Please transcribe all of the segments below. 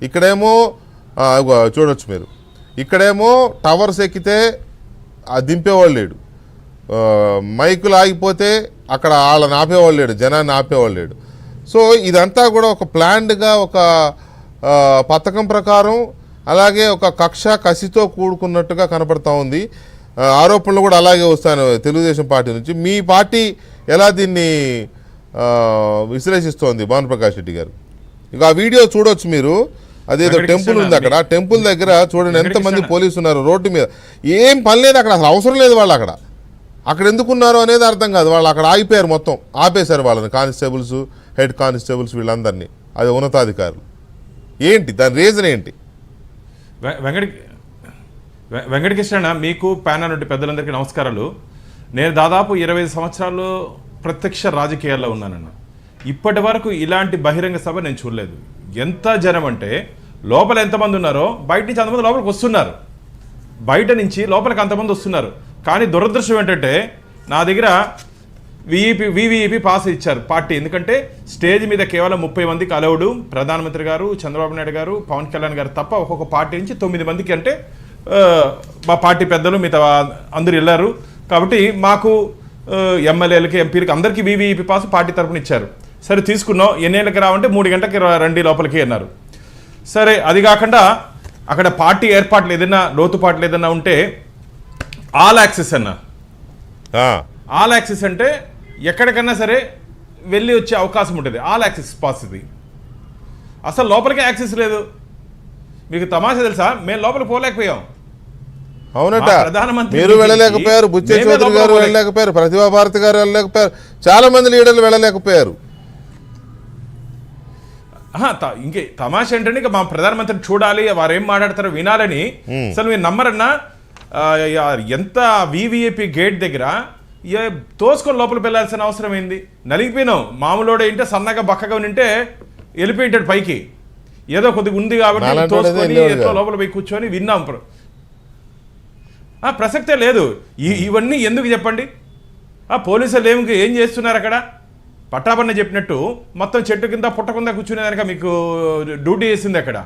ఇక్కడేమో చూడొచ్చు మీరు, ఇక్కడేమో టవర్స్ ఎక్కితే దింపేవాళ్ళు లేడు, మైకులు ఆగిపోతే అక్కడ వాళ్ళని ఆపేవాళ్ళు లేడు, జనాన్ని ఆపేవాళ్ళు లేడు. సో ఇదంతా కూడా ఒక ప్లాన్డ్గా ఒక పథకం ప్రకారం, అలాగే ఒక కసితో కూడుకున్నట్టుగా కనపడతా ఉంది. ఆరోపణలు కూడా అలాగే వస్తాను తెలుగుదేశం పార్టీ నుంచి. మీ పార్టీ ఎలా దీన్ని విశ్లేషిస్తోంది భానుప్రకాష్ రెడ్డి గారు? ఇక ఆ వీడియో చూడొచ్చు మీరు, అదేదో టెంపుల్ ఉంది అక్కడ, టెంపుల్ దగ్గర చూడండి ఎంతమంది పోలీసు ఉన్నారు రోడ్డు మీద. ఏం పని లేదు అక్కడ, అసలు అవసరం లేదు వాళ్ళు అక్కడ ఎందుకున్నారు అనేది అర్థం కాదు. వాళ్ళు అక్కడ ఆగిపోయారు, మొత్తం ఆపేశారు వాళ్ళని, కానిస్టేబుల్స్, హెడ్ కానిస్టేబుల్స్ వీళ్ళందరినీ, అది ఉన్నతాధికారులు. ఏంటి దాని రీజన్ ఏంటి? వెంకటకృష్ణ, మీకు ప్యానల్ నుండి పెద్దలందరికీ నమస్కారాలు. నేను దాదాపు 25 సంవత్సరాలు ప్రత్యక్ష రాజకీయాల్లో ఉన్నానన్న. ఇప్పటి వరకు ఇలాంటి బహిరంగ సభ నేను చూడలేదు. ఎంత జనం అంటే లోపల ఎంతమంది ఉన్నారో బయట నుంచి అంతమంది లోపలికి వస్తున్నారు, బయట నుంచి లోపలికి అంతమంది వస్తున్నారు. కానీ దురదృష్టం ఏంటంటే నా దగ్గర వివిఐపి పాస్ ఇచ్చారు పార్టీ. ఎందుకంటే స్టేజ్ మీద కేవలం 30 మందికి అలౌడ్. ప్రధానమంత్రి గారు, చంద్రబాబు నాయుడు గారు, పవన్ కళ్యాణ్ గారు తప్ప ఒక్కొక్క పార్టీ నుంచి 9 మందికి, అంటే మా పార్టీ పెద్దలు మిగతా అందరూ వెళ్ళారు. కాబట్టి మాకు ఎమ్మెల్యేలకి, ఎంపీలకి అందరికీ వివిఐపి పాస్ పార్టీ తరఫున ఇచ్చారు. సరే తీసుకున్నాం, ఎన్నేళ్ళకి రావంటే 3 గంటలకి రండి లోపలికి అన్నారు. సరే అది కాకుండా అక్కడ పార్టీ ఏర్పాట్లు ఏదైనా లోతుపాట్లు ఏదైనా ఉంటే ఆల్ యాక్సెస్ అన్న. ఆల్ యాక్సెస్ అంటే ఎక్కడికన్నా సరే వెళ్ళి వచ్చే అవకాశం ఉంటుంది. ఆల్ యాక్సెస్ పాస్ ఇది. అసలు లోపలికి యాక్సెస్ లేదు. మీకు తమాషా తెలుసా, మేము లోపలికి పోలేకపోయాం. అవునట, మీరు వెళ్ళలేకపోయారు, బుచ్చే చౌదరి గారు వెళ్ళలేకపోయారు, ప్రతిభా భారతి గారు వెళ్ళలేకపోయారు, చాలా మంది లీడర్లు వెళ్ళలేకపోయారు. ఇంకే తమాషా ఏంటంటే ఇక మా ప్రధానమంత్రిని చూడాలి, వారు ఏం మాట్లాడతారో వినాలని. అసలు మీరు నమ్మరన్నా, ఎంత వివిఐపి గేట్ దగ్గర తోసుకొని లోపలికి వెళ్ళాల్సిన అవసరం ఏంది? నలిగిపోయినాం. మామూలుడే ఇంటే సన్నగా బక్కగా ఉంటే వెళ్ళిపోయింటాడు పైకి, ఏదో కొద్దిగా ఉంది కాబట్టి తోసుకొని ఎట్లా లోపల పోయి కూర్చొని విన్నాం. ప్రసక్తే లేదు. ఇవన్నీ ఎందుకు చెప్పండి? పోలీసులు ఏం చేస్తున్నారు అక్కడ? పట్టాపన్న చెప్పినట్టు మొత్తం చెట్టు కింద పుట్ట కింద కూర్చునేదానిక మీకు డ్యూటీ చేసింది. అక్కడ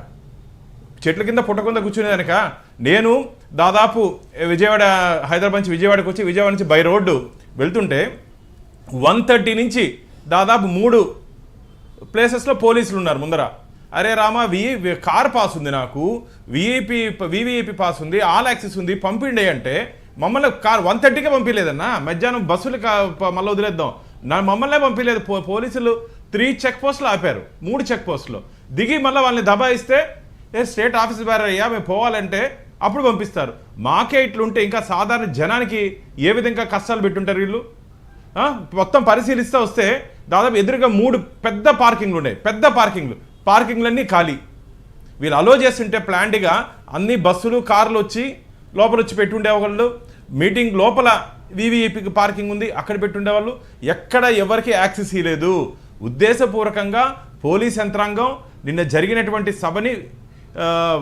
చెట్ల కింద పుట్ట కింద కూర్చునేదానిక. నేను దాదాపు విజయవాడ, హైదరాబాద్ నుంచి విజయవాడకి వచ్చి విజయవాడ నుంచి బై రోడ్డు వెళ్తుంటే 130 నుంచి దాదాపు 3 ప్లేసెస్లో పోలీసులు ఉన్నారు ముందర. అరే రామా, కార్ పాస్ ఉంది, నాకు వివిఐపి పాస్ ఉంది, ఆల్ యాక్సెస్ ఉంది, పంపిండే అంటే మమ్మల్ని కార్ 130కే పంపించలేదన్నా. మధ్యాహ్నం బస్సులు మళ్ళీ వదిలేద్దాం, మమ్మల్నే పంపించలేదు. పోలీసులు 3 చెక్ పోస్టులు ఆపారు, 3 చెక్ పోస్టులు దిగి మళ్ళీ వాళ్ళని దబాయిస్తే స్టేట్ ఆఫీస్ బేర అయ్యా మేము పోవాలంటే అప్పుడు పంపిస్తారు. మాకే ఇట్లుంటే ఇంకా సాధారణ జనానికి ఏ విధంగా కష్టాలు పెట్టుంటారు వీళ్ళు? మొత్తం పరిశీలిస్తే వస్తే దాదాపు ఎదురుగా 3 పెద్ద పార్కింగ్లు ఉన్నాయి, పెద్ద పార్కింగ్లన్నీ ఖాళీ. వీళ్ళు అలో చేస్తుంటే ప్లాంట్గా అన్ని బస్సులు, కార్లు వచ్చి లోపల వచ్చి పెట్టుండేవాళ్ళు. మీటింగ్ లోపల వివిఐపికి పార్కింగ్ ఉంది, అక్కడ పెట్టుండేవాళ్ళు. ఎక్కడ ఎవరికి యాక్సెస్ ఇవ్వలేదు. ఉద్దేశపూర్వకంగా పోలీస్ యంత్రాంగం నిన్న జరిగినటువంటి సభని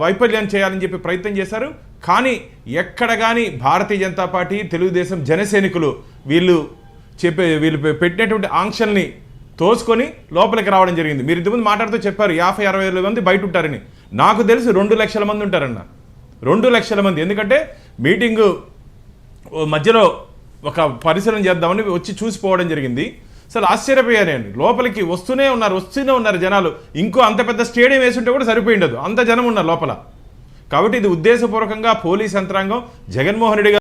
వైఫల్యం చేయాలని చెప్పి ప్రయత్నం చేశారు. కానీ ఎక్కడ కానీ భారతీయ జనతా పార్టీ, తెలుగుదేశం, జనసైనికులు వీళ్ళు పెట్టినటువంటి ఆంక్షల్ని తోసుకొని లోపలికి రావడం జరిగింది. మీరు ఇంతకుముందు మాట్లాడుతూ చెప్పారు 50-60 మంది బయట ఉంటారని. నాకు తెలిసి 2 లక్షల మంది ఉంటారన్న, 2 లక్షల మంది. ఎందుకంటే మీటింగు మధ్యలో ఒక పరిశీలన చేద్దామని వచ్చి చూసిపోవడం జరిగింది. అసలు ఆశ్చర్యపోయాను నేను. లోపలికి వస్తూనే ఉన్నారు జనాలు. ఇంకో అంత పెద్ద స్టేడియం వేసుంటే కూడా సరిపోయిండదు, అంత జనం ఉన్నారు లోపల. కాబట్టి ఇది ఉద్దేశపూర్వకంగా పోలీస్ యంత్రాంగం, జగన్మోహన్ రెడ్డి